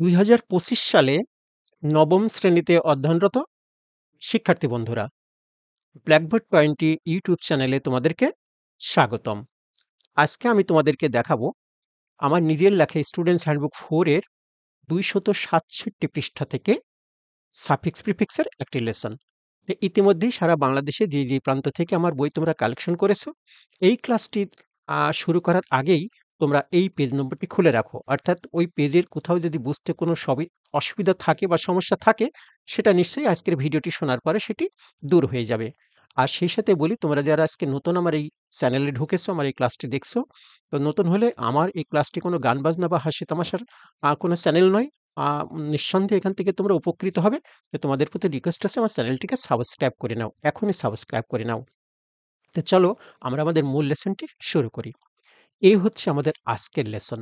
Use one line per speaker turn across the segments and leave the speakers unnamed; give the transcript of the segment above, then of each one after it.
২০২৫ সালে নবম শ্রেণীতে অধ্যয়নরত শিক্ষার্থী বন্ধুরা, ব্ল্যাকবোর্ড পয়েন্টটি ইউটিউব চ্যানেলে তোমাদেরকে স্বাগতম। আজকে আমি তোমাদেরকে দেখাবো আমার নিজের লেখা স্টুডেন্টস হ্যান্ডবুক 4 এর ২৬৭ পৃষ্ঠা থেকে সাফিক্স প্রিফিক্সের একটি লেসন। ইতিমধ্যেই সারা বাংলাদেশে যে প্রান্ত থেকে আমার বই তোমরা কালেকশন করেছো, এই ক্লাসটি শুরু করার আগেই তোমরা এই পেজ নম্বরটি খুলে রাখো। অর্থাৎ ওই পেজের কোথাও যদি বুঝতে কোনো অসুবিধা থাকে বা সমস্যা থাকে, সেটা নিশ্চয়ই আজকের ভিডিওটি শোনার পরে সেটি দূর হয়ে যাবে। আর সেই সাথে বলি, তোমরা যারা আজকে নতুন আমার এই চ্যানেলে ঢুকেছো, আমার এই ক্লাসটি দেখছো, তো নতুন হলে আমার এই ক্লাসটি কোনো গান বাজনা বা হাসি তামাশার কোনো চ্যানেল নয়। নিঃসন্দেহে এখান থেকে তোমরা উপকৃত হবে। তো তোমাদের প্রতি রিকোয়েস্ট আছে, আমার চ্যানেলটিকে সাবস্ক্রাইব করে নাও, এখনই সাবস্ক্রাইব করে নাও। তো চলো আমরা আমাদের মূল লেসনটি শুরু করি। এই হচ্ছে আমাদের আজকের লেসন।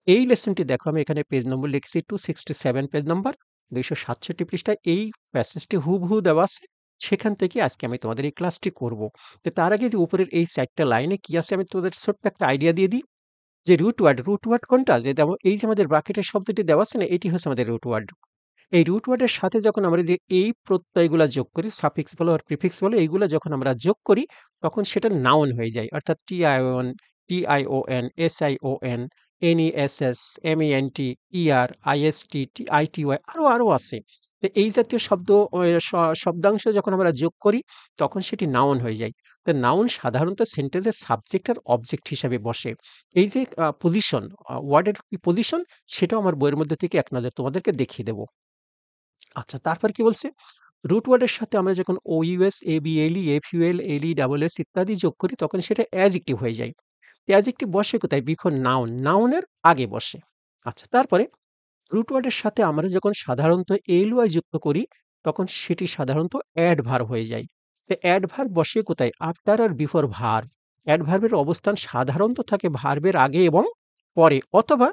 এই লেসনটি দেখো, আমি এখানে পেজ নম্বর লিখেছি 267, পেজ নম্বর 267 পৃষ্ঠায় এই প্যাসেজটি হুবহু দেওয়া আছে। সেখান থেকে আজকে আমি তোমাদের এই ক্লাসটি করব। তো তার আগে যে উপরের এই 4টা লাইনে কি আছে, আমি তোমাদের ছোট্ট একটা আইডিয়া দিয়ে দিই। যে রুট ওয়ার্ড কোনটা, যে এই যে আমাদের ব্র্যাকেটের শব্দটি দেওয়া আছে না, এটি হচ্ছে আমাদের রুট ওয়ার্ড। এই রুট ওয়ার্ডের সাথে যখন আমরা যে এই প্রত্যয়গুলা যোগ করি, সাফিক্স বলো আর প্রিফিক্স বলো, এইগুলা যখন আমরা যোগ করি, তখন সেটা নাউন হয়ে যায়। অর্থাৎ টিআইওএন, এসআইওএন, এনইএসএস, এমইএনটি, ইআর, আইএসটি, আইটিওয়াই, আরও আছে। তো এই জাতীয় শব্দাংশ যখন আমরা যোগ করি, তখন সেটি নাউন হয়ে যায়। তো নাউন সাধারণত সেন্টেন্সের সাবজেক্ট আর অবজেক্ট হিসাবে বসে। এই যে পজিশন, ওয়ার্ডের কি পজিশন, সেটাও আমার বইয়ের মধ্যে থেকে এক নজর তোমাদেরকে দেখিয়ে দেব। আচ্ছা, তারপর কি বলছে? রুট ওয়ার্ডের সাথে আমরা যখন ওইউএস, এবিএলই, এফইউএল, এলই, ডাবল এস ইত্যাদি যোগ করি, তখন সেটা অ্যাজেক্টিভ হয়ে যায়। অ্যাজেক্টিভ বসে কোথায়? বিফোর নাউন, নাউনের আগে বসে। আচ্ছা, তারপরে রুট ওয়ার্ডের সাথে আমরা যখন সাধারণত এলওয়াই যুক্ত করি, তখন সেটি সাধারণত অ্যাডভার্ব হয়ে যায়। তো অ্যাডভার্ব বসে কোথায়? আফটার আর বিফোর ভার্ব। অ্যাডভার্বের অবস্থান সাধারণত থাকে ভার্বের আগে এবং পরে, অথবা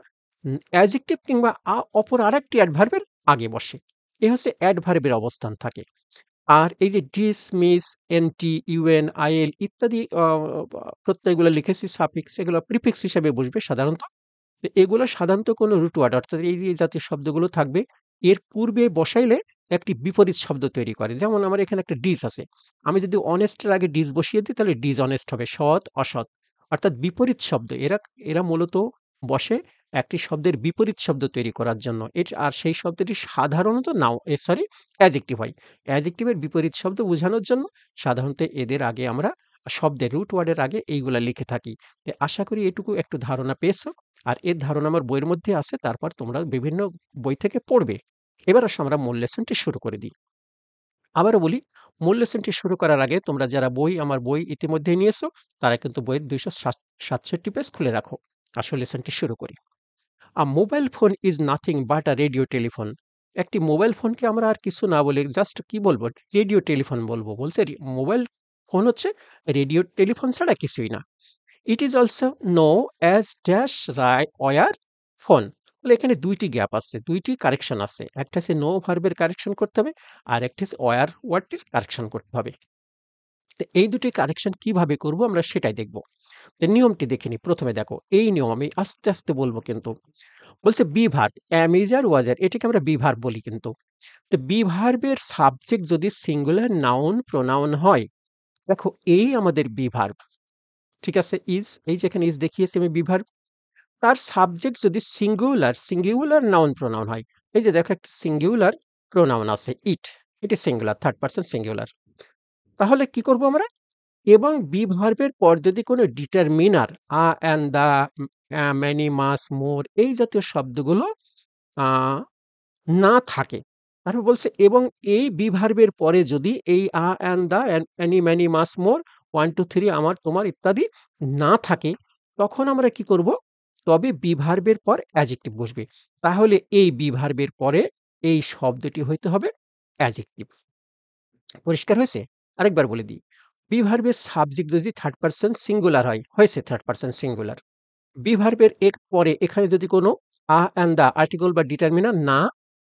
অ্যাজেক্টিভ কিংবা অপর আরেকটি অ্যাডভার্বের আগে বসে। এ হচ্ছে অ্যাডভার্বের অবস্থান থাকে। আর এই যে dish, miss, N T, UN, IL ইত্যাদি প্রত্যয়গুলো লিখেছি সাফিক্স, এগুলো প্রিফিক্স হিসেবে বসবে সাধারণত। তো এগুলো সাধারণত কোনো রুট ওয়ার্ড, অর্থাৎ এই যে জাতীয় শব্দগুলো থাকবে, এর পূর্বে বসাইলে একটি বিপরীত শব্দ তৈরি করে। যেমন আমার এখানে একটা ডিস আছে, আমি যদি অনেস্টের আগে ডিস বসিয়ে দিই, তাহলে ডিস অনেস্ট হবে, সৎ অসৎ, অর্থাৎ বিপরীত শব্দ। এরা এরা মূলত বসে একটি শব্দের বিপরীত শব্দ তৈরি করার জন্য। আর সেই শব্দটি সাধারণত অ্যাজেক্টিভ হয়। অ্যাজেক্টিভের বিপরীত শব্দ বোঝানোর জন্য সাধারণত এদের আগে আমরা শব্দের রুট ওয়ার্ডের আগে এইগুলা লিখে থাকি। আশা করি এটুকু একটু ধারণা পেয়েছো। আর এর ধারণা আমার বইয়ের মধ্যে আছে, তারপর তোমরা বিভিন্ন বই থেকে পড়বে। এবার আসো আমরা মূল লেসনটি শুরু করে দিই। আবারও বলি, মূল লেসনটি শুরু করার আগে তোমরা যারা আমার বই ইতিমধ্যেই নিয়েছো, তারা কিন্তু বইয়ের 267 পেজ খুলে রাখো। আসল লেসনটি শুরু করি। A mobile phone is nothing but a radio telephone. একটি মোবাইল ফোনকে আমরা আর কিছু না বলে জাস্ট কি বলবো? রেডিও টেলিফোন বলবো। বলছে মোবাইল ফোন হচ্ছে রেডিও টেলিফোন ছাড়া কিছুই না। It is also known as dash war phone. বলে এখানে ২টি গ্যাপ আছে, ২টি কারেকশন আছে। একটা হচ্ছে নো ভার্বের কারেকশন করতে হবে, আর একটা হচ্ছে ওয়ার ওয়ার্ডটির কারেকশন করতে হবে। তো এই দুটি কারেকশন কিভাবে করব আমরা সেটাই দেখব। নিয়মটি দেখে নিই। প্রথমে দেখো, এই নিয়ম আমি আস্তে আস্তে বলবো কিন্তু। বলছে বি ভার্ব, অ্যাম, ইজ আর ওয়াজ আর, এটাকে আমরা বি ভার্ব বলি কিন্তু। তো বি ভার্বের সাবজেক্ট যদি সিঙ্গুলার নাউন প্রোনাউন হয়, দেখো এই আমাদের বি ভার্ব। ঠিক আছে, ইজ, এই যেখানে ইজ দেখিয়েছি আমি বি ভার্ব। তার সাবজেক্ট যদি সিঙ্গুলার নাউন প্রোনাউন হয়, এই যে দেখো একটা সিঙ্গুলার প্রোনাউন আছে ইট, এটি সিঙ্গুলার, থার্ড পারসন সিঙ্গুলার। তাহলে কি করব আমরা? এবং বি ভার্বের পর যদি কোনো determiner and the, many, much, মোর এই জাতীয় শব্দগুলো না থাকে, তারপর বলছে এবং এই বি ভার্বের পরে যদি এই and the, any, many, much, more, 1 2 3 আমার তোমার ইত্যাদি না থাকে, তখন আমরা কি করব? তবে বি ভার্বের পর অ্যাডজেক্টিভ বসবে। তাহলে এই বি ভার্বের পরে এই শব্দটি হইতে হবে অ্যাডজেক্টিভ। পরিষ্কার হয়েছে? আরেকবার বলে দিই। বি ভার্বের সাবজেক্ট যদি থার্ড পারসন সিঙ্গুলার হয়, হয়েছে থার্ড পারসন সিঙ্গুলার। বি ভার্বের পরে এখানে যদি কোনো অ্যান্ড দা আর্টিকেল বা ডিটারমিনার না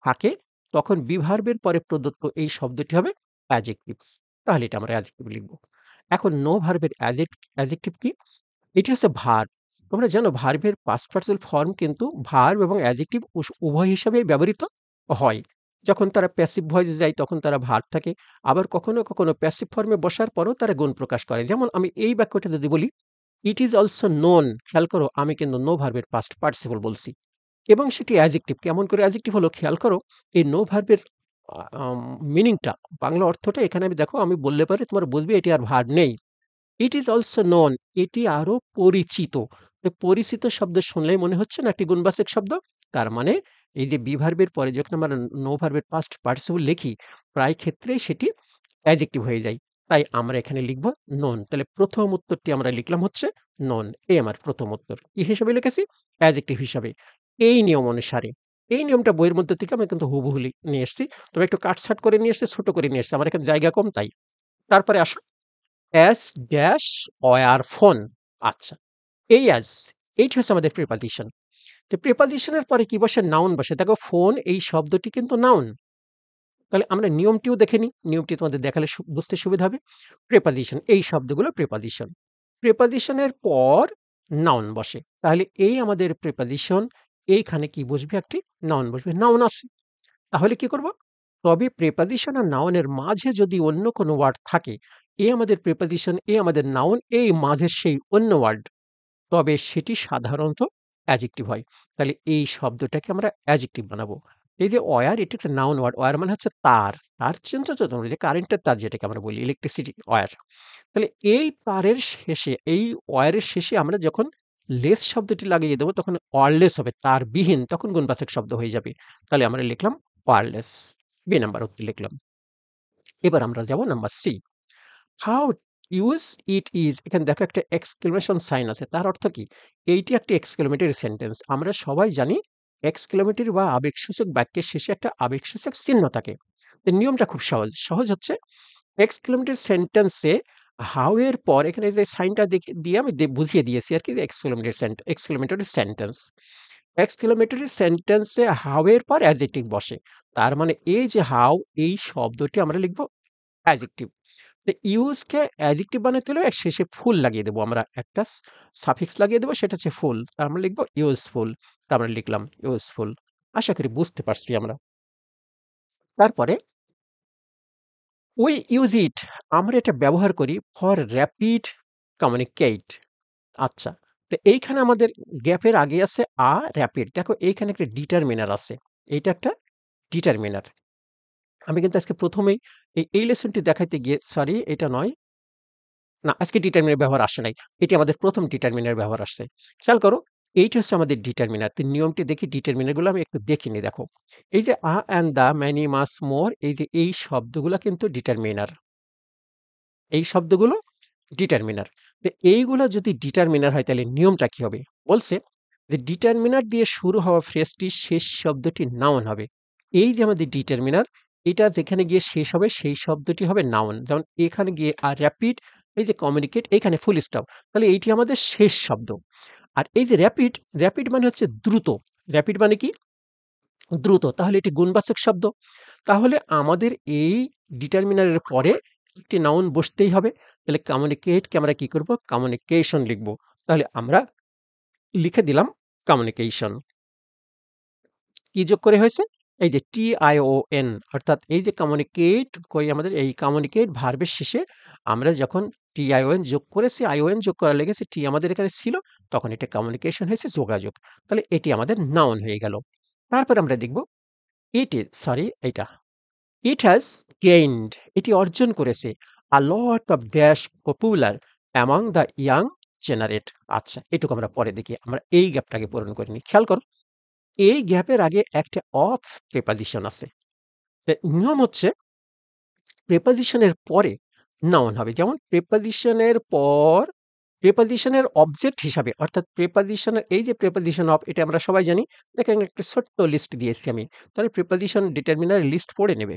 থাকে, তখন বি ভার্বের পরে প্রদত্ত এই শব্দটি হবে অ্যাডজেক্টিভ। তাহলে এটা আমরা অ্যাডজেক্টিভ লিখব। এখন নো ভার্বের অ্যাডজেক্টিভ কি? এটি হচ্ছে ভার্ব। তোমরা জানো ভার্বের পাস্ট পার্টিসিপল ফর্ম কিন্তু ভার্ব এবং অ্যাডজেক্টিভ উভয় হিসাবেই ব্যবহৃত হয়। যখন তারা প্যাসিভ ভয়েসে যায় তখন তারা ভার্ব থাকে, আবার কখনো কখনো প্যাসিভ ফর্মে বসার পরেও তারা গুণ প্রকাশ করে। যেমন আমি এই বাক্যটা যদি বলি, ইট ইজ অলসো নোন, খেয়াল করো আমি কিন্তু নো ভার্বের পাস্ট পার্টিসিপল বলছি এবং সেটি অ্যাডজেক্টিভ। কেমন করে অ্যাডজেক্টিভ হলো খেয়াল করো, এই নো ভার্বের মিনিংটা, বাংলা অর্থটা এখানে আমি দেখো আমি বললে পারে তোমার বুঝবে এটি আর ভার্ব নেই। ইট ইজ অলসো নোন, এটি আরো পরিচিত। তো পরিচিত শব্দ শুনলেই মনে হচ্ছে না একটি গুণবাচক শব্দ? তার মানে এই যে বি ভার্বের পরে যখন আমরা নো ভার্বের পাস্ট পার্টিসিপল লিখি, প্রায় ক্ষেত্রেই সেটি অ্যাডজেক্টিভ হয়ে যায়। তাই আমরা এখানে লিখব নোন। তাহলে প্রথম উত্তরটি আমরা লিখলাম হচ্ছে নোন। এই আমার প্রথম উত্তর। কি হিসেবে লিখেছি? অ্যাডজেক্টিভ হিসাবে। এই নিয়ম অনুসারে। এই নিয়মটা বইয়ের মধ্যে থেকে আমি কিন্তু হুবহু নিয়ে এসেছি। তবে একটু কাটছাঁট করে নিয়ে এসেছি, ছোট করে নিয়ে এসেছি। আমার এখানে জায়গা কম তাই। তারপরে আসো, অ্যাজ ড্যাশ ওয়্যার ফোন। আচ্ছা, এই অ্যাজ এইটি হচ্ছে আমাদের প্রিপজিশন। তো প্রিপজিশনের পরে কি বসে? নাউন বসে। দেখো ফোন এই শব্দটি কিন্তু নাউন। তাহলে আমরা নিয়মটিও দেখে নিই। নিয়মটি তোমাদের দেখালে বুঝতে সুবিধা হবে। প্রিপজিশন, এই শব্দগুলো প্রিপজিশন। প্রিপজিশনের পর নাউন বসে। তাহলে এই আমাদের প্রিপজিশন, এইখানে কি বসবে? একটি নাউন বসবে। নাউন আছে। তাহলে কি করব? তবে প্রিপজিশন আর নাউনের মাঝে যদি অন্য কোনো ওয়ার্ড থাকে, এ আমাদের প্রিপজিশন, এ আমাদের নাউন, এই মাঝের সেই অন্য ওয়ার্ড, তবে সেটি সাধারণত অ্যাডজেক্টিভ হয়। তাহলে এই শব্দটাকে আমরা অ্যাডজেক্টিভ বানাবো। এই যে ওয়্যার, এটি একটা নাউন ওয়ার্ড। ওয়্যার মানে হচ্ছে তার। তার চিনতে তো তোমরা, যে কারেন্টের তার যেটাকে আমরা বলি, ইলেকট্রিসিটি ওয়্যার। তাহলে এই তারের শেষে, এই ওয়্যারের শেষে আমরা যখন লেস শব্দটি লাগিয়ে দেবো তখন ওয়্যারলেস হবে, তারবিহীন, তখন গুণবাচক শব্দ হয়ে যাবে। তাহলে আমরা লিখলাম ওয়্যারলেস। বি নাম্বার উত্তর লিখলাম। এবার আমরা যাব number C. How use it is, এখানে দেখো একটা এক্সক্লেমেশন সাইন আছে। তার অর্থ কি? এইটি একটি এক্সক্লেমেটরি সেন্টেন্স। আমরা সবাই জানি এক্সক্লেমেটরি বা আবেগসূচক বাক্যের শেষে একটা আবেগসূচক চিহ্ন থাকে। এর নিয়মটা খুব সহজ। সহজ হচ্ছে, এক্সক্লেমেটরি সেন্টেন্সে হাউ এর পর এখানে যে সাইনটা দিয়ে আমি বুঝিয়ে দিয়েছি আর কি, যে এক্সক্লেমেটরি সেন্টেন্স। এক্সক্লেমেটরি সেন্টেন্সে হাউ এর পর অ্যাডজেক্টিভ বসে। তার মানে এই যে হাউ, এই শব্দটি আমরা লিখব অ্যাডজেক্টিভ। তো ইউজকে অ্যাডজেক্টিভ বানাতে হলে এর শেষে ফুল লাগিয়ে দেবো আমরা, একটা সাফিক্স লাগিয়ে দেবো, সেটা হচ্ছে ফুল। তার আমরা লিখবো ইউজফুল। আমরা লিখলাম ইউজফুল। আশা করি বুঝতে পারছি আমরা। তারপরে উই ইউজ ইট, আমরা এটা ব্যবহার করি ফর র‍্যাপিড কমিউনিকেট। আচ্ছা, তো এইখানে আমাদের গ্যাপের আগে আছে র‍্যাপিড। দেখো এইখানে একটা ডিটারমিনার আছে। এইটা একটা ডিটারমিনার। আমি কিন্তু আজকে প্রথমেই এই লেসনটি দেখাইতে গিয়ে, সরি এটা নয়, না আজকে ডিটারমিনার ব্যবহার আসে নাই। এটি আমাদের প্রথম ডিটারমিনার ব্যবহার আসছে। খেয়াল করো, এইটা হচ্ছে আমাদের ডিটারমিনার। তো নিয়মটি দেখি, ডিটারমিনার গুলো আমি একটু দেখে নিই। দেখো, এই যে অ্যান্ড দ্য, ম্যানি, মাস, মোর, এই যে এই শব্দগুলো কিন্তু ডিটারমিনার। এই শব্দগুলো ডিটারমিনার। তো এইগুলো যদি ডিটারমিনার হয় তাহলে নিয়মটা কি হবে? বলছে যে ডিটারমিনার দিয়ে শুরু হওয়া ফ্রেজটির শেষ শব্দটি নাউন হবে। এই যে আমাদের ডিটারমিনার, এটা যেখানে গিয়ে শেষ হবে সেই শব্দটি হবে নাউন। যেমন এখানে গিয়ে র‍্যাপিড, এই যে কমিউনিকেট, এইখানে ফুল স্টপ। তাহলে এইটি আমাদের শেষ শব্দ। আর এই যে র‍্যাপিড, র‍্যাপিড মানে হচ্ছে দ্রুত। র‍্যাপিড মানে কি? দ্রুত। তাহলে এটি গুণবাচক শব্দ। তাহলে আমাদের এই ডিটারমিনারের পরে একটি নাউন বসতেই হবে। তাহলে কমিউনিকেটকে আমরা কি করব? কমিউনিকেশন লিখব। তাহলে আমরা লিখে দিলাম কমিউনিকেশন। কি যোগ করে হয়েছে? এই যে টিআইওএন, অর্থাৎ এই যে কমিউনিকেট কই, আমাদের এই কমিউনিকেট ভার্বের শেষে আমরা যখন টিআইওএন যোগ করেছি, আইওএন যোগ করা লেগেছে, টি আমাদের এখানে ছিল, তখন এটা কমিউনিকেশন হয়েছে, যোগাযোগ। তাহলে এটি আমাদের নাউন হয়ে গেল। তারপর আমরা দেখব ইট ইজ, সরি এইটা, ইট হ্যাজ গেইনড, এটি অর্জন করেছে, a lot of dash popular among the young generation. আচ্ছা, এটুকু আমরা পরে দেখি। আমরা এই গ্যাপটাকে পূরণ করে নিই। খেয়াল করো, এই গ্যাপের আগে একটা অফ প্রিপজিশন আছে। নিয়ম হচ্ছে প্রিপজিশনের পরে নাউন হবে। যেমন প্রিপজিশনের পর প্রিপজিশনের অবজেক্ট হিসাবে, অর্থাৎ প্রিপজিশনের এই যে প্রিপজিশন অফ, এটা আমরা সবাই জানি। দেখেন একটা ছোট্ট লিস্ট দিয়েছি আমি। তাহলে প্রিপজিশন ডিটারমিনার লিস্ট পড়ে নেবে।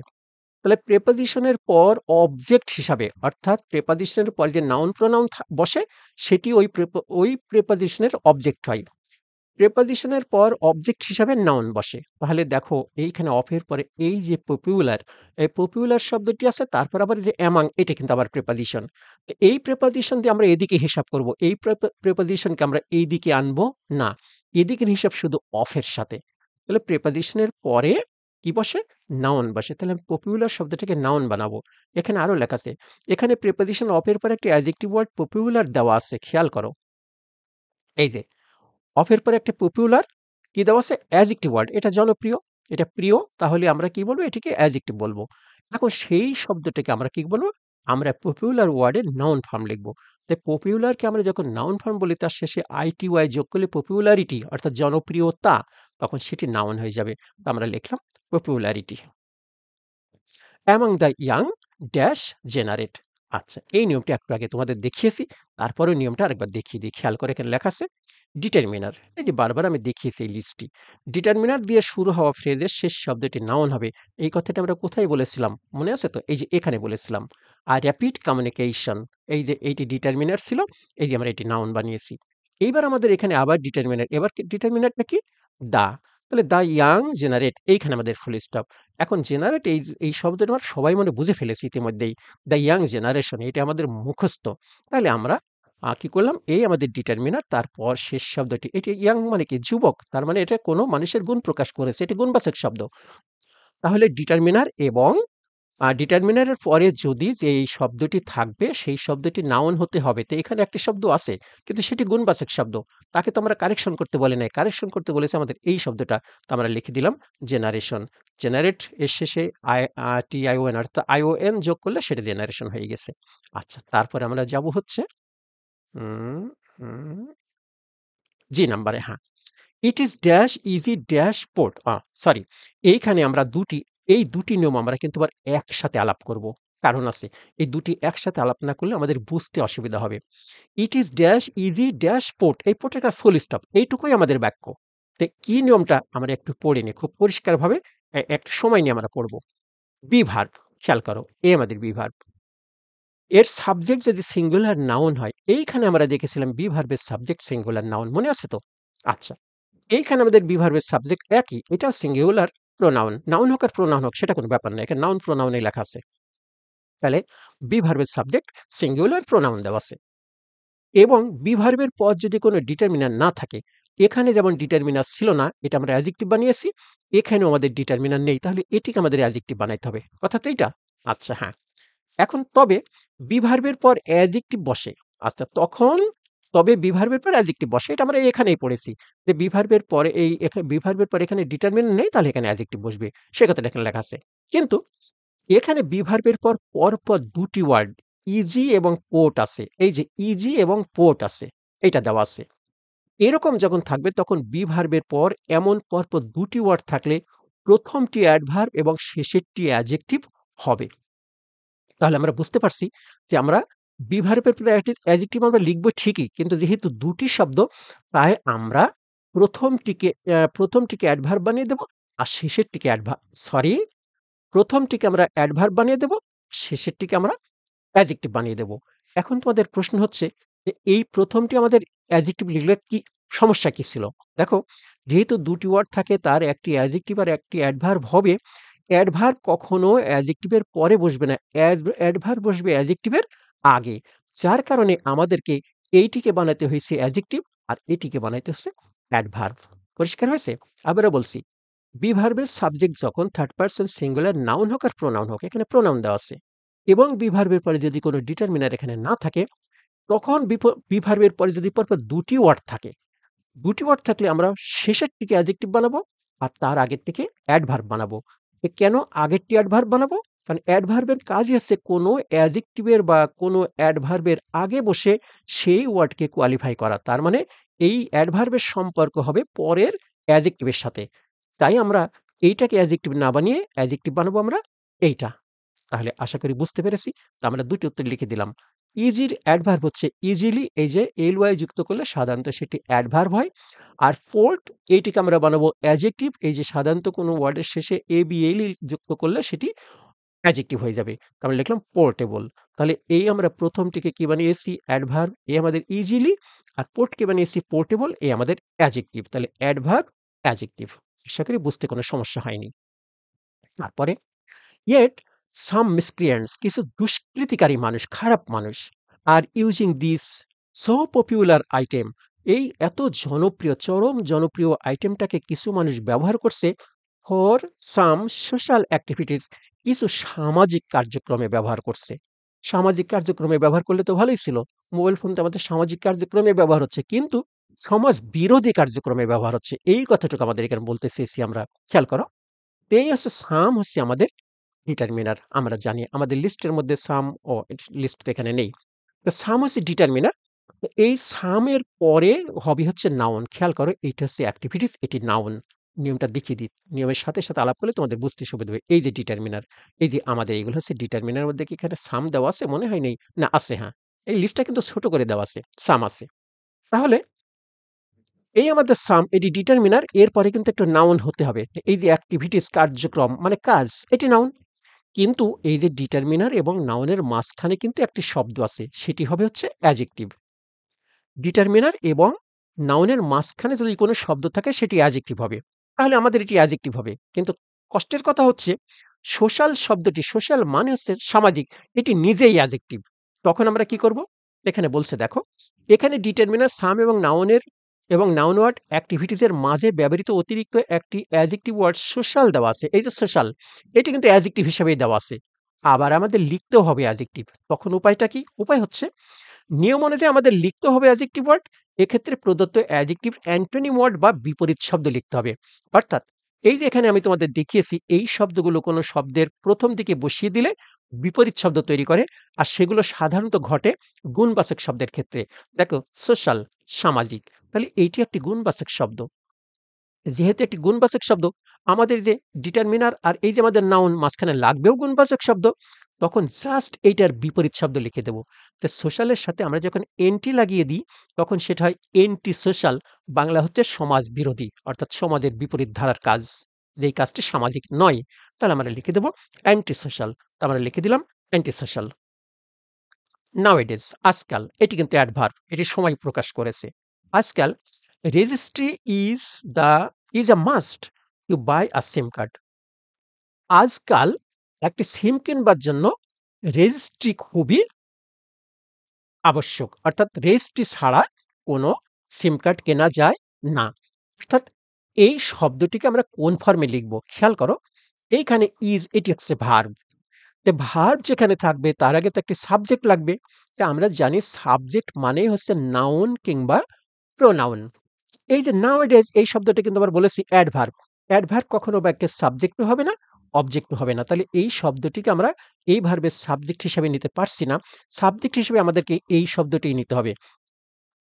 তাহলে প্রিপজিশনের পর অবজেক্ট হিসাবে, অর্থাৎ প্রিপজিশনের পর যে নাউন প্রোনাউন বসে, সেটি ওই প্রিপজিশনের অবজেক্ট হয়। প্রিপজিশনের পর অবজেক্ট হিসাবে নাউন বসে। তাহলে দেখো এইখানে অফ এর পরে এই যে পপুলার, এই পপুলার শব্দটি আছে তারপর আবার যে অ্যামাং এটা কিন্তু আবার প্রিপজিশন। তো এই প্রিপজিশন দিয়ে আমরা এদিকে হিসাব করব। এই প্রিপজিশনকে আমরা এইদিকে আনবো না। এদিকের হিসাব শুধু অফ এর সাথে। তাহলে প্রিপজিশনের পরে কি বসে? নাউন বসে। তাহলে আমি পপুলার শব্দটাকে নাউন বানাবো। এখানে আরো লেখা আছে। এখানে প্রিপজিশন অফ এর পরে একটা অ্যাডজেক্টিভ ওয়ার্ড পপুলার দেওয়া আছে। খেয়াল করো। এই যে অফ এর পরে একটা পপুলার কি দেওয়া আছে? Adjective word. এটা জনপ্রিয়, এটা প্রিয়। তাহলে আমরা কি বলবো? এটিকে অ্যাডজেক্টিভ বলবো। এখন সেই শব্দটাকে আমরা কি বলবো? আমরা পপুলার ওয়ার্ডের নাউন ফর্ম লিখবো। তাই পপুলারকে আমরা যখন নাউন ফর্ম বলি তার শেষে আইটিওয়াই যোগ করলে পপুলারিটি অর্থাৎ জনপ্রিয়তা, তখন সেটি নাউন হয়ে যাবে। তো আমরা লিখলাম popularity. Among the young dash generate. আচ্ছা, এই নিয়মটি একটু আগে তোমাদের দেখিয়েছি। তারপরেও নিয়মটা আরেকবার দেখিয়ে দিই। খেয়াল করে এখানে লেখা আছে ডিটারমিনার। এই যে বারবার আমি দেখিয়েছি এই লিস্টটি। ডিটারমিনার দিয়ে শুরু হওয়া ফ্রেজের শেষ শব্দটি নাউন হবে। এই কথাটা আমরা কোথায় বলেছিলাম? মনে আছে তো? এই যে এখানে বলেছিলাম। আর র্যাপিড কমিউনিকেশন, এই যে এইটি ডিটারমিনার ছিল, এই যে আমরা এটি নাউন বানিয়েছি। এইবার আমাদের এখানে আবার ডিটারমিনার। এবার ডিটারমিনারটা কি? দা। তাহলে দা ইয়াং জেনারেট, এইখানে আমাদের ফুল স্টপ। এখন জেনারেট এই শব্দটা আমরা সবাই মনে বুঝে ফেলেছি ইতিমধ্যেই। দ্য ইয়াং জেনারেশন এটা আমাদের মুখস্থ। তাহলে আমরা কি করলাম? এই আমাদের ডিটারমিনার, তারপর শেষ শব্দটি। এটি ইয়াং মানে কি? যুবক। তার মানে এটা কোনো মানুষের গুণ প্রকাশ করেছে। এটি গুণবাচক শব্দ। তাহলে ডিটারমিনার এবং ডিটারমিনারের পরে যদি যে এই শব্দটি থাকবে সেই শব্দটি নাউন হতে হবে। তো এখানে একটি শব্দ আছে কিন্তু সেটি গুণবাচক শব্দ। তাকে তো আমরা কারেকশন করতে বলি নাই। কারেকশন করতে বলেছে আমাদের এই শব্দটা। তো আমরা লিখে দিলাম জেনারেশন। জেনারেট এর শেষে টিআইওএন অর্থাৎ আইওএন যোগ করলে সেটা জেনারেশন হয়ে গেছে। আচ্ছা, তারপরে আমরা যাব হচ্ছে উম, উম, জি নাম্বারে। হ্যাঁ, it is dash easy dash port. Sorry, এইখানে আমরা এই দুটি নিয়ম আমরা কিন্তু আবার একসাথে আলাপ করব। কারণ আছে। এই দুটি একসাথে আলাপ না করলে আমাদের বুঝতে অসুবিধা হবে। It is dash easy dash port, এই পোর্ট একটা ফুল স্টপ, এইটুকুই আমাদের বাক্য। তো কি নিয়মটা আমরা একটু পড়ে নিই খুব পরিষ্কারভাবে। একটু সময় নিয়ে আমরা পড়ব। বি ভার্ব, খেয়াল করো, এ আমাদের বি ভার্ব। এর সাবজেক্ট যদি সিঙ্গুলার নাউন হয়, এইখানে আমরা দেখেছিলাম বি ভার্বের সাবজেক্ট সিঙ্গুলার নাউন, মনে আছে তো? আচ্ছা, এইখানে আমাদের বি ভার্বের সাবজেক্ট একই, এটাও সিঙ্গুলার প্রোনাউন। নাউন হোক আর প্রোনাউন হোক সেটা কোনো ব্যাপার না, এখানে নাউন প্রোনাউনে লেখা আছে। তাহলে বি ভার্বের সাবজেক্ট সিঙ্গুলার প্রোনাউন দেওয়া আছে এবং বি ভার্বের পর যদি কোনো ডিটারমিনার না থাকে, এখানে যেমন ডিটারমিনার ছিল না, এটা আমরা অ্যাডজেক্টিভ বানিয়েছি, এখানেও আমাদের ডিটারমিনার নেই, তাহলে এটিকে আমাদের অ্যাডজেক্টিভ বানাইতে হবে। কথা তো এইটা? আচ্ছা, হ্যাঁ। এখন তবে বি ভার্বের পর অ্যাডজেক্টিভ বসে। আচ্ছা, তবে বি ভার্বের পর অ্যাডজেক্টিভ বসে। এটা আমরা এখানেই পড়েছি। যে বি ভার্বের পরে বি ভার্বের পরে এখানে ডিটারমিনেন্ট নেই, তাহলে এখানে অ্যাডজেক্টিভ বসবে। সে কথাটা এখানে লেখা আছে। কিন্তু এখানে বি ভার্বের পর পরপর দুটি ওয়ার্ড ইজি এবং পোর্ট আছে। এই যে ইজি এবং পোর্ট আছে, এইটা দেওয়া আছে। এরকম যখন থাকবে তখন বি ভার্বের পর এমন পরপর দুটি ওয়ার্ড থাকলে প্রথমটি অ্যাডভার্ব এবং শেষেরটি অ্যাডজেক্টিভ হবে। তাহলে আমরা বুঝতে পারছি যে আমরা বি ভার্বের পরে অ্যাডজেক্টিভ আমরা লিখব ঠিকই, কিন্তু যেহেতু দুটি শব্দ, তাই আমরা প্রথমটিকে অ্যাডভার্ব বানিয়ে দেব আর শেষেরটিকে সরি, প্রথমটিকে আমরা অ্যাডভার্ব বানিয়ে দেব, শেষেরটিকে আমরা অ্যাডজেক্টিভ বানিয়ে দেব। এখন তোমাদের প্রশ্ন হচ্ছে যে এই প্রথমটি আমাদের অ্যাডজেক্টিভ লিখলে কি সমস্যা কি ছিল? দেখো, যেহেতু দুটি ওয়ার্ড থাকে তার একটি অ্যাডজেক্টিভ আর একটি অ্যাডভার্ব হবে। অ্যাডভার্ব কখনো অ্যাডজেক্টিভের পরে বসবে না, অ্যাডভার্ব বসবে অ্যাডজেক্টিভের আগে। যার কারণে আমাদেরকে এইটিকে বানাতে হয়েছে অ্যাডজেক্টিভ আর এটিকে বানাইতে হচ্ছে অ্যাডভার্ব। পরিষ্কার হয়েছে? আবারও বলছি, বি ভার্বের সাবজেক্ট যখন থার্ড পারসন সিঙ্গুলার নাউন হোক আর প্রোনাউন হোক, এখানে প্রোনাউন দেওয়া আছে, এবং বি ভার্বের পরে যদি কোনো ডিটারমিনার এখানে না থাকে, তখন বি ভার্বের পরে যদি পরপর দুটি ওয়ার্ড থাকে, দুটি ওয়ার্ড থাকলে আমরা শেষেরটিকে অ্যাডজেক্টিভ বানাবো আর তার আগেরটিকে অ্যাডভার্ব বানাবো। কেন আগেরটি অ্যাডভার্ব বানাবো? কারণ অ্যাডভার্বের কাজই হচ্ছে কোনো অ্যাডজেক্টিভের বা কোনো অ্যাডভার্বের আগে বসে সেই ওয়ার্ডকে কোয়ালিফাই করা। তার মানে এই অ্যাডভার্বের সম্পর্ক হবে পরের অ্যাডজেক্টিভের সাথে। তাই আমরা এইটাকে অ্যাডজেক্টিভ না বানিয়ে অ্যাডজেক্টিভ বানাবো আমরা এইটা। তাহলে আশা করি বুঝতে পেরেছি। তো আমরা ২ টি উত্তর লিখে দিলাম। ইজির অ্যাডভার্ব হচ্ছে ইজিলি, এই যে ly যুক্ত করলে সাধারণত সেটি অ্যাডভার্ব হয়। আর ফোর্ট, এইটিকে আমরা বানাবো অ্যাডজেক্টিভ, এই যে সাধারণত কোনো ওয়ার্ডের শেষে ably যুক্ত করলে সেটি অ্যাডজেক্টিভ হয়ে যাবে। তো আমরা লিখলাম পোর্টেবল। তাহলে এই আমরা প্রথমটিকে কি বানিয়েছি? অ্যাডভার্ব, এ আমাদের ইজিলি, আর পোর্টকে বানিয়েছি পোর্টেবল, এ আমাদের অ্যাডজেক্টিভ। তাহলে অ্যাডভার্ব, অ্যাডজেক্টিভ। আশা করি বুঝতে কোনো সমস্যা হয়নি। তারপরে Yet some miscreants, কিছু দুষ্কৃতিকারী মানুষ, খারাপ মানুষ, are using this so popular item, এই এত জনপ্রিয়, চরম জনপ্রিয় আইটেমটাকে কিছু মানুষ ব্যবহার করছে ফর সাম সোশ্যাল অ্যাক্টিভিটিস, কিছু সামাজিক কার্যক্রমে ব্যবহার করছে। সামাজিক কার্যক্রমে ব্যবহার করলে তো ভালোই ছিল। মোবাইল ফোন তো আমাদের সামাজিক কার্যক্রমে ব্যবহার হচ্ছে, কিন্তু সমাজ বিরোধী কার্যক্রমে ব্যবহার হচ্ছে। এই কথাটুকু আমাদের এখানে বলতে চেয়েছি আমরা। খেয়াল করো, এই হচ্ছে সাম, হচ্ছে আমাদের ডিটারমিনার। আমরা জানি আমাদের লিস্টের মধ্যে সাম, ও লিস্ট তো এখানে নেই। তো সাম হচ্ছে ডিটারমিনার। তো এই সামের পরে হবে হচ্ছে নাউন। খেয়াল করো, এইটা হচ্ছে অ্যাক্টিভিটিস, এটি নাউন। নিয়মটা দেখিয়ে দিই, নিয়মের সাথে সাথে আলাপ করলে তোমাদের বুঝতে সুবিধা হবে। এই যে ডিটারমিনার, এই যে আমাদের এগুলো হচ্ছে ডিটারমিনার মধ্যে কি এখানে সাম দেওয়া আছে? মনে হয় নেই, না আছে, হ্যাঁ। এই লিস্টটা কিন্তু ছোট করে দেওয়া আছে, সাম আছে। তাহলে এই আমাদের সাম, এটি ডিটারমিনার, এরপরে কিন্তু একটা নাউন হতে হবে। এই যে অ্যাক্টিভিটিস, কার্যক্রম মানে কাজ, এটি নাউন। কিন্তু এই যে ডিটারমিনার এবং নাউনের মাঝখানে কিন্তু একটি শব্দ আছে, সেটি হবে হচ্ছে অ্যাডজেক্টিভ। ডিটারমিনার এবং নাউনের মাঝখানে যদি কোনো শব্দ থাকে সেটি অ্যাডজেক্টিভ হবে, তাহলে আমাদের এটি অ্যাডজেক্টিভ হবে। কিন্তু কষ্টের কথা হচ্ছে, সোশ্যাল শব্দটি, সোশ্যাল মানে হচ্ছে সামাজিক, এটি নিজেই অ্যাডজেক্টিভ। তখন আমরা কি করব? এখানে বলছে দেখো, এখানে ডিটারমিনার সাম এবং নাউন ওয়ার্ড অ্যাক্টিভিটিসের মাঝে ব্যবহৃত অতিরিক্ত একটি অ্যাডজেক্টিভ ওয়ার্ড সোশ্যাল দেওয়া আছে। এই যে সোশ্যাল, এটি কিন্তু অ্যাডজেক্টিভ হিসেবেই দেওয়া আছে। আবার আমাদের লিখতেও হবে অ্যাডজেক্টিভ। তখন উপায়টা কি? উপায় হচ্ছে, নিয়ম অনুযায়ী আমাদের লিখতে হবে অ্যাডজেক্টিভ ওয়ার্ড। এক্ষেত্রে প্রদত্ত অ্যাডজেক্টিভ অ্যান্টোনিম ওয়ার্ড বা বিপরীত শব্দ লিখতে হবে। অর্থাৎ এই যে এখানে আমি তোমাদের দেখিয়েছি, এই শব্দগুলো কোনো শব্দের প্রথম দিকে বসিয়ে দিলে বিপরীত শব্দ তৈরি করে, আর সেগুলো সাধারণত ঘটে গুণবাচক শব্দের ক্ষেত্রে। দেখো, সোশ্যাল, সামাজিক, তাহলে এইটি একটি গুণবাচক শব্দ। যেহেতু একটি গুণবাচক শব্দ, আমাদের যে ডিটারমিনার আর এই যে আমাদের নাউন মাঝখানে লাগবেও গুণবাচক শব্দ, তখন জাস্ট এইটার বিপরীত শব্দ লিখে দেব। তো সোশ্যালের সাথে আমরা যখন এন্টি লাগিয়ে দিই, তখন সেটা হয় এন্টি সোশ্যাল। বাংলা হচ্ছে সমাজ বিরোধী, অর্থাৎ সমাজের বিপরীত ধারার কাজ, যেই কাজটি সামাজিক নয়। তাহলে আমরা লিখে দেব অ্যান্টি সোশ্যাল। তা আমরা লিখে দিলাম অ্যান্টি সোশ্যাল। নাওএডেজ, আজকাল, এটি কিন্তু অ্যাডভার্ব, এটি সময় প্রকাশ করেছে। আজকাল registry the is a must to buy a SIM card. আজকাল একটি সিম কিনবার জন্য রেজিস্ট্রি খুবই আবশ্যক, অর্থাৎ রেজিস্ট্রি ছাড়া কোনো সিম কার্ড কেনা যায় না। অর্থাৎ এই শব্দটিকে আমরা কোন ফর্মে লিখব? খেয়াল করো, এইখানে ইজ, এটি হচ্ছে ভার্ব। ভার্ব যেখানে থাকবে তার আগে তো একটি সাবজেক্ট লাগবে। তা আমরা জানি সাবজেক্ট মানেই হচ্ছে নাউন কিংবা প্রোনাউন। এই যে নাওএডেজ, এই শব্দটা কিন্তু আবার বলেছি অ্যাডভার্ব। অ্যাডভার্ব কখনো বাক্যের সাবজেক্টও হবে না, অবজেক্টও হবে না। তাহলে এই শব্দটিকে আমরা এই ভার্বের সাবজেক্ট হিসেবে নিতে পারছি না। সাবজেক্ট হিসেবে আমাদেরকে এই শব্দটি নিতে হবে।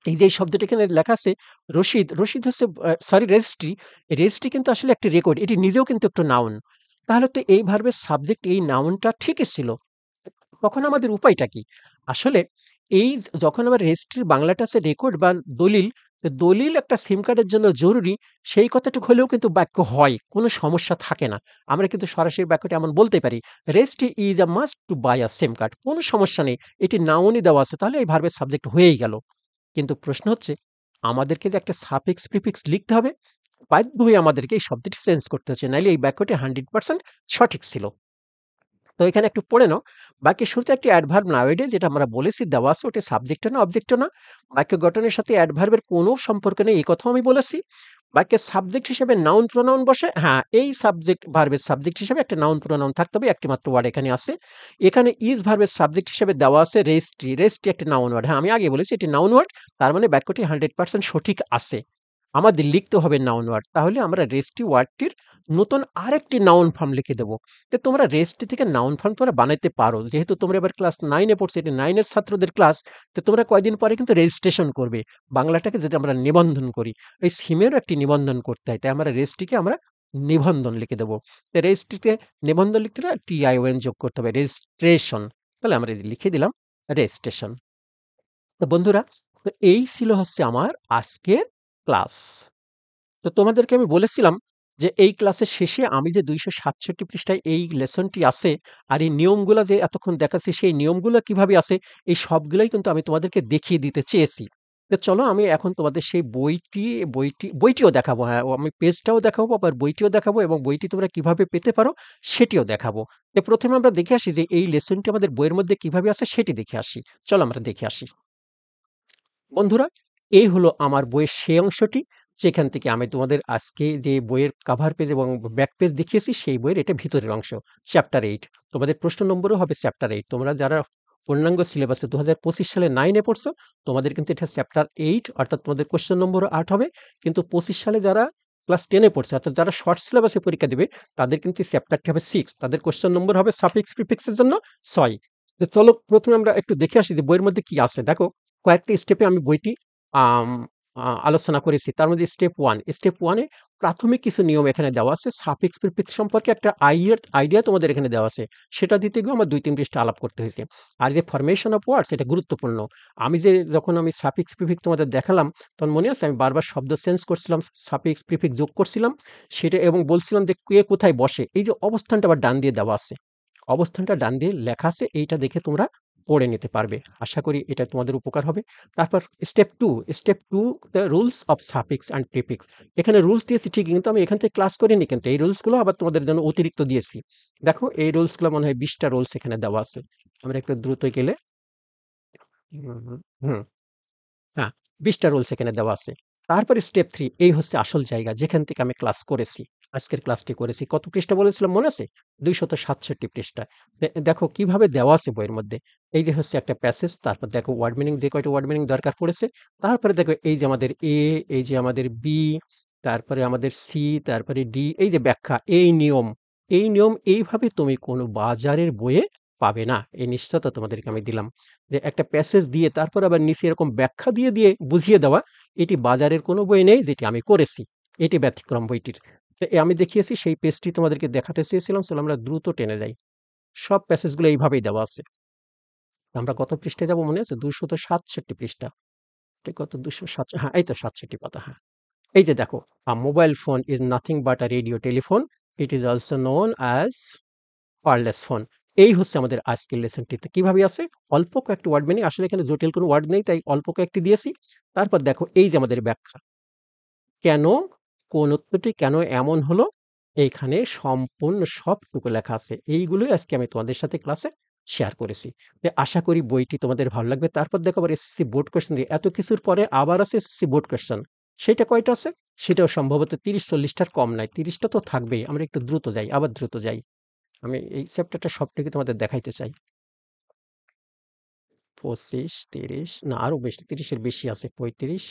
এই যে এই শব্দটি এখানে লেখা আছে রশিদ, রশিদ হচ্ছে সরি রেজিস্ট্রি। রেজিস্ট্রি কিন্তু আসলে একটি রেকর্ড, এটি নিজেও কিন্তু একটু নাউন। তাহলে তো এই ভার্বের সাবজেক্ট এই নাউনটা ঠিকই ছিল। তখন আমাদের উপায়টা কি? আসলে এই যখন আমার রেজিস্ট্রির বাংলাটা আছে রেকর্ড বা দলিল, তো দলিল একটা সিম কার্ডের জন্য জরুরি, সেই কথাটুকু হলেও কিন্তু বাক্য হয়, কোনো সমস্যা থাকে না। আমরা কিন্তু সরাসরি বাক্যটা এমন বলতে পারি, registry is a must to buy a SIM card, কোনো সমস্যা নেই। এটি নাউনই দেওয়া আছে, তাহলে এই ভার্বের সাবজেক্ট হয়েই গেল। কিন্তু প্রশ্ন হচ্ছে, আমাদেরকে যে একটা সাফিক্স প্রিফিক্স লিখতে হবে, বাধ্য হয়ে আমাদেরকে এই শব্দটি চেঞ্জ করতে হচ্ছে, নাইলে এই বাক্যটি 100% সঠিক ছিল। তো এখানে একটু পড়ে নাও। বাক্যের শুরুতে একটি অ্যাডভার্ব নাওএডেজ, যেটা আমরা বলেছি দেওয়া আছে, ওটা সাবজেক্টও না অবজেক্টও না। বাক্য গঠনের সাথে অ্যাডভার্বের কোনো সম্পর্ক নেই, এই কথাও আমি বলেছি। বাক্যের সাবজেক্ট হিসেবে নাউন প্রোনাউন বসে, হ্যাঁ, এই সাবজেক্ট ভার্বের সাবজেক্ট হিসেবে একটা নাউন প্রোনাউন থাকতে হবে, একটি মাত্র ওয়ার্ড এখানে আছে। এখানে ইজ ভার্বের সাবজেক্ট হিসেবে দেওয়া আছে রেজিস্ট্রি, রেজিস্ট্রি একটা নাউন ওয়ার্ড, হ্যাঁ আমি আগে বলেছি এটি নাউন ওয়ার্ড। তার মানে বাক্যটি 100% সঠিক আছে। আমাদের লিখতে হবে নাউন ওয়ার্ড, তাহলে আমরা রেজিস্ট্রি ওয়ার্ডটির নতুন আরেকটি নাউন ফর্ম লিখে দেবো। তো তোমরা রেজিস্ট্রি থেকে নাউন ফর্ম তোমরা বানাইতে পারো, যেহেতু তোমরা এবার ক্লাস 9-এ পড়ছো, এটি 9-এর ছাত্রদের ক্লাস। তো তোমরা কয়দিন পরে কিন্তু রেজিস্ট্রেশন করবে, বাংলাটাকে যদি আমরা নিবন্ধন করি, এই সিমেরও একটি নিবন্ধন করতে হয়, তাই আমরা রেজিস্ট্রিকে আমরা নিবন্ধন লিখে দেবো। তো রেজিস্ট্রিতে নিবন্ধন লিখতে হলে TION যোগ করতে হবে, রেজিস্ট্রেশন। তাহলে আমরা লিখে দিলাম রেজিস্ট্রেশন। তো বন্ধুরা, তো এই ছিল হচ্ছে আমার আজকের ক্লাস। তো তোমাদেরকে আমি বলেছিলাম যে এই ক্লাসের শেষে আমি যে ২৬৭ পৃষ্ঠায় এই লেসনটি আছে আর এই নিয়মগুলা যে এতক্ষণ দেখাচ্ছি সেই নিয়মগুলো কিভাবে আছে এই সবগুলাই কিন্তু আমি তোমাদেরকে দেখিয়ে দিতে চেয়েছি। তো চলো আমি এখন তোমাদের সেই বইটিও দেখাবো। হ্যাঁ, আমি পেজটাও দেখাবো আবার বইটিও দেখাবো এবং বইটি তোমরা কিভাবে পেতে পারো সেটিও দেখাবো। তো প্রথমে আমরা দেখে আসি যে এই লেসনটি আমাদের বইয়ের মধ্যে কিভাবে আছে সেটি দেখে আসি। চলো আমরা দেখে আসি। বন্ধুরা, এই হলো আমার বইয়ের সেই অংশটি যেখান থেকে আমি তোমাদের আজকে যে বইয়ের কাভার পেজ এবং ব্যাক পেজ দেখিয়েছি সেই বইয়ের এটা ভিতরের অংশ। চ্যাপ্টার 8 তোমাদের প্রশ্ন নম্বরও হবে চ্যাপ্টার 8। তোমরা যারা পূর্ণাঙ্গ সিলেবাসে ২০২৫ সালে 9 এ পড়ছো তোমাদের কিন্তু এটা চ্যাপ্টার 8 অর্থাৎ তোমাদের কোয়েশ্চেন নম্বরও 8 হবে। কিন্তু 25 সালে যারা ক্লাস 10 এ পড়ছে অর্থাৎ যারা শর্ট সিলেবাসে পরীক্ষা দিবে তাদের কিন্তু চ্যাপ্টারটি হবে 6, তাদের কোয়েশ্চেন নম্বর হবে সাফিক্স প্রিফিক্সের জন্য 6। তো চলো প্রথমে আমরা একটু দেখে আসি যে বইয়ের মধ্যে কি আছে। দেখো কয়েকটি স্টেপে আমি বইটি আম আলোচনা করেছি। তার মধ্যে স্টেপ 1 এ প্রাথমিক কিছু নিয়ম এখানে দেওয়া আছে। সাফিক্স প্রিফিক্স সম্পর্কে একটা আইডিয়া তোমাদের এখানে দেওয়া আছে। সেটা দিতে গিয়েও আমার ২-৩ পৃষ্ঠা আলাপ করতে হয়েছে। আর যে ফরমেশন অফ ওয়ার্ডস এটা গুরুত্বপূর্ণ। যখন আমি সাফিক্স প্রিফিক্স তোমাদের দেখালাম তখন মনে আছে আমি বারবার শব্দ চেঞ্জ করছিলাম, সাফিক্স প্রিফিক্স যোগ করছিলাম সেটা এবং বলছিলাম যে কে কোথায় বসে। এই যে অবস্থানটা আবার ডান দিয়ে দেওয়া আছে। অবস্থানটা ডান দিয়ে লেখা আছে এইটা দেখে তোমরা পড়ে নিতে পারবে। আশা করি এটা তোমাদের উপকার হবে। তারপর step 2 the rules of suffix and prefix. এখানে রুলস দিয়েছি ঠিকই কিন্তু আমি এখান থেকে ক্লাস করিনি কিন্তু এই রুলসগুলো আবার তোমাদের জন্য অতিরিক্ত দিয়েছি। দেখো এই রুলসগুলো মনে হয় 20টা রুলস এখানে দেওয়া আছে। আমরা একটু দ্রুত গেলে হুম, হুম, হ্যাঁ, ২০ টা রুলস এখানে দেওয়া আছে। তারপরে স্টেপ 3 এই হচ্ছে আসল জায়গা যেখান থেকে আমি ক্লাস করেছি। আজকের ক্লাসটি করেছি। কত পৃষ্ঠা বলেছিলাম মনে আছে? ২৬৭ পৃষ্ঠা। দেখো কিভাবে দেওয়া আছে বইয়ের মধ্যে। এই যে হচ্ছে একটা প্যাসেজ তারপর দেখো ওয়ার্ড মিনিং যে কয়টা ওয়ার্ড মিনিং দরকার পড়েছে। তারপরে দেখো এই যে আমাদের এ, এই যে আমাদের বি, তারপরে আমাদের সি, তারপরে ডি এই যে ব্যাখ্যা, এই নিয়ম এইভাবে তুমি কোনো বাজারের বইয়ে পাবে না। এই নিশ্চয়তা তোমাদেরকে আমি দিলাম। যে একটা প্যাসেজ দিয়ে তারপর আবার নিচে এরকম ব্যাখ্যা দিয়ে বুঝিয়ে দেওয়া এটি বাজারের কোনো বই নেই যেটি আমি করেছি। এটি ব্যতিক্রম বইটির। তো আমি দেখিয়েছি সেই পেজটি তোমাদেরকে দেখাতে চেয়েছিলাম। চলো আমরা দ্রুত টেনে যাই। সব প্যাসেজগুলো এইভাবেই দেওয়া আছে। আমরা কত পৃষ্ঠায় যাব মনে আছে? ২৬৭ পৃষ্ঠা। এটা কত ২৬৭ হ্যাঁ, এই তো ৬৭ পাতা হ্যাঁ। এই যে দেখো, "a mobile phone is nothing but a radio telephone. It is also known as wireless phone." এই হচ্ছে আমাদের আজকের লেসনটিতে কিভাবে আছে অল্প কয়েকটি ওয়ার্ড মিনিং আসলে এখানে জটিল কোনো ওয়ার্ড নেই তাই অল্প কয়েকটি দিয়েছি। তারপর দেখো এই যে আমাদের ব্যাখ্যা। কেন কোন উত্তরটি কেন এমন হলো এইখানে সম্পূর্ণ সবটুকু লেখা আছে। এইগুলোই আজকে আমি তোমাদের সাথে ক্লাসে শেয়ার করেছি। তো আশা করি বইটি তোমাদের ভালো লাগবে। তারপর দেখো আবার এসএসসি বোর্ড কোয়েশ্চেন দিয়ে এত কিছুর পরে আবার আছে এসএসসি বোর্ড কোয়েশ্চেন। সেটা কয়টা আছে? সেটাও সম্ভবত ৩০-৪০ টার কম নয়। ৩০ টা তো থাকবেই। আমরা একটু দ্রুত যাই, আবার দ্রুত যাই। আমি এই চ্যাপ্টারটা সবটুকু তোমাদের দেখাইতে চাই। ২৫, ৩০ না আরো বেশি ৩০ এর বেশি আছে। ৩৫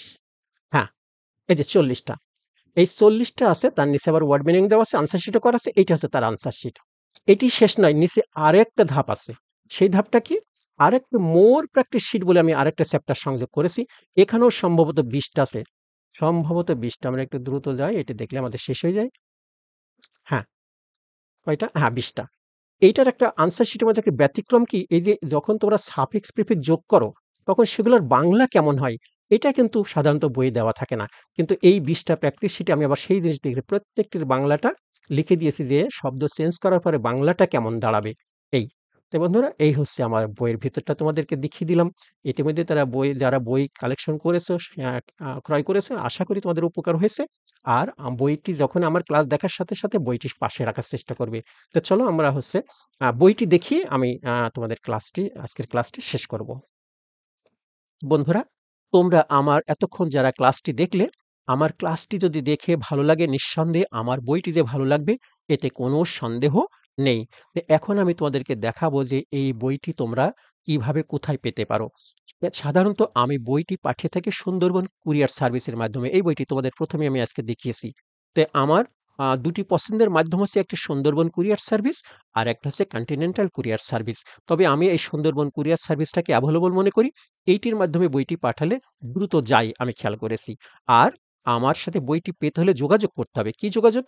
হ্যাঁ, এই যে ৪০ টা। এই ৪০ টা আছে তার নিচে আবার ওয়ার্ড মিনিং দেওয়া আছে, আনসার শিটও করা আছে। এইটা হচ্ছে তার আনসার শিট। এটি শেষ নয়, নিচে আরেকটা ধাপ আছে। সেই ধাপটা কি? আরেকটা মোর প্র্যাকটিস শিট বলে আমি আরেকটা চ্যাপ্টার সংযোগ করেছি। এখানেও সম্ভবত ২০ টা আছে। সম্ভবত ২০ টা। আমরা একটু দ্রুত যাই। এটি দেখলে আমাদের শেষ হয়ে যায়। হ্যাঁ, কয়টা? হ্যাঁ, ২০ টা। এইটার একটা আনসার শিটের মধ্যে একটা ব্যতিক্রম কি? এই যে যখন তোমরা সাফিক্স প্রিফিক্স যোগ করো, তখন সেগুলোর বাংলা কেমন হয়? এটা কিন্তু সাধারণত বইয়ে দেওয়া থাকে না। কিন্তু এই ২০ টা প্র্যাকটিস শিটে আমি আবার সেই জিনিস দেখেছি। প্রত্যেকটির বাংলাটা লিখে দিয়েছি যে শব্দ চেঞ্জ করার পরে বাংলাটা কেমন দাঁড়াবে এই। তো বন্ধুরা এই হচ্ছে আমার বইয়ের ভিতরটা তোমাদেরকে দেখিয়ে দিলাম। ইতিমধ্যে যারা বই কালেকশন করেছো ক্রয় করেছো আশা করি তোমাদের উপকার হয়েছে। আর বইটি যখন আমার ক্লাস দেখার সাথে বইটি পাশে রাখার চেষ্টা করবে। তো চলো আমরা হচ্ছে বইটি দেখিয়ে আমি তোমাদের আজকের ক্লাসটি শেষ করব। বন্ধুরা, তোমরা আমার এতক্ষণ যারা ক্লাসটি দেখলে, আমার ক্লাসটি যদি দেখে ভালো লাগে নিঃসন্দেহে আমার বইটি যে ভালো লাগবে এতে কোনো সন্দেহ নেই। তো এখন আমি তোমাদেরকে দেখাবো যে এই বইটি তোমরা কিভাবে কোথায় পেতে পারো। সাধারণত আমি বইটি পাঠিয়ে থাকি সুন্দরবন কুরিয়ার সার্ভিসের মাধ্যমে। এই বইটি তোমাদের ১ম এ আমি আজকে দেখিয়েছি। তো আমার ২ টি পছন্দের মাধ্যম হচ্ছে একটি সুন্দরবন কুরিয়ার সার্ভিস আর একটা হচ্ছে কন্টিনেন্টাল কুরিয়ার সার্ভিস। তবে আমি এই সুন্দরবন কুরিয়ার সার্ভিসটাকে অ্যাভেইলেবল মনে করি। এইটির মাধ্যমে বইটি পাঠালে দ্রুত যায় আমি খেয়াল করেছি। আর আমার সাথে বইটি পেতে হলে যোগাযোগ করতে হবে। কি যোগাযোগ?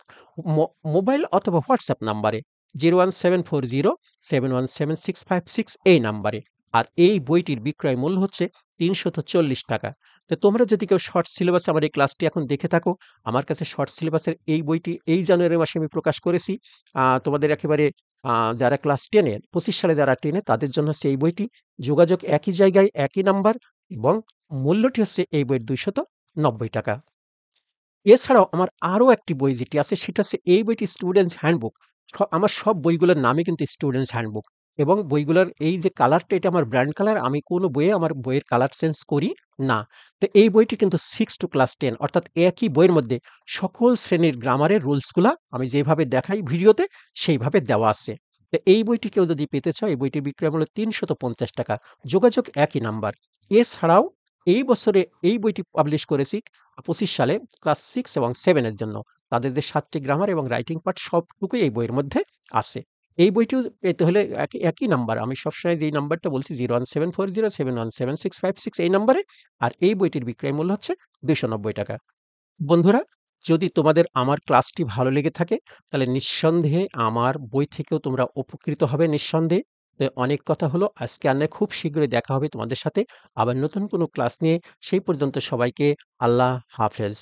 মোবাইল অথবা হোয়াটসঅ্যাপ নাম্বারে 01740717656 এই নাম্বারে। আর এই বইটির বিক্রয় মূল্য হচ্ছে ৳৩৪০। তো তোমরা যদি কেউ শর্ট সিলেবাসে আমার এই ক্লাসটি এখন দেখে থাকো, আমার কাছে শর্ট সিলেবাসের এই বইটি এই জানুয়ারি মাসে আমি প্রকাশ করেছি। তোমাদের একেবারে যারা ক্লাস 10 এর 25 সালে যারা 10 এ তাদের জন্য হচ্ছে এই বইটি। যোগাযোগ একই জায়গায়, একই নাম্বার এবং মূল্যটি হচ্ছে এই বইয়ের ৳290। এছাড়াও আমার আরো একটি বই যেটি আছে সেটা হচ্ছে এই বইটি স্টুডেন্টস হ্যান্ডবুক। আমার সব বইগুলোর নামই কিন্তু স্টুডেন্টস হ্যান্ডবুক এবং বইগুলোর এই যে কালারটা এটা আমার ব্র্যান্ড কালার। আমি কোনো বইয়ে আমার বইয়ের কালার চেঞ্জ করি না। তো এই বইটি কিন্তু 6 টু ক্লাস 10 অর্থাৎ একই বইয়ের মধ্যে সকল শ্রেণীর গ্রামারের রুলসগুলা আমি যেভাবে দেখাই ভিডিওতে সেইভাবে দেওয়া আছে। তো এই বইটি কেউ যদি পেতে চায় এই বইটির বিক্রয় মূল্য ৳৩৫০। যোগাযোগ একই নাম্বার। এছাড়াও এই বছরে এই বইটি পাবলিশ করেছি 25 সালে ক্লাস 6 এবং 7 এর জন্য। তাদের যে 7 টি গ্রামার এবং রাইটিং পার্ট সবটুকুই এই বইয়ের মধ্যে আছে। এই বইটিও পেতে হলে একই নাম্বার। আমি সবসময় যেই নাম্বারটা বলছি 01740717656 এই নাম্বারে। আর এই বইটির বিক্রয় মূল্য হচ্ছে ৳290। বন্ধুরা, যদি তোমাদের আমার ক্লাসটি ভালো লেগে থাকে তাহলে নিঃসন্দেহে আমার বই থেকেও তোমরা উপকৃত হবে নিঃসন্দেহে। তো অনেক কথা হলো, আজকে আর নয়, খুব শীঘ্রই দেখা হবে তোমাদের সাথে আবার নতুন কোনো ক্লাস নিয়ে। সেই পর্যন্ত সবাইকে আল্লাহ হাফেজ।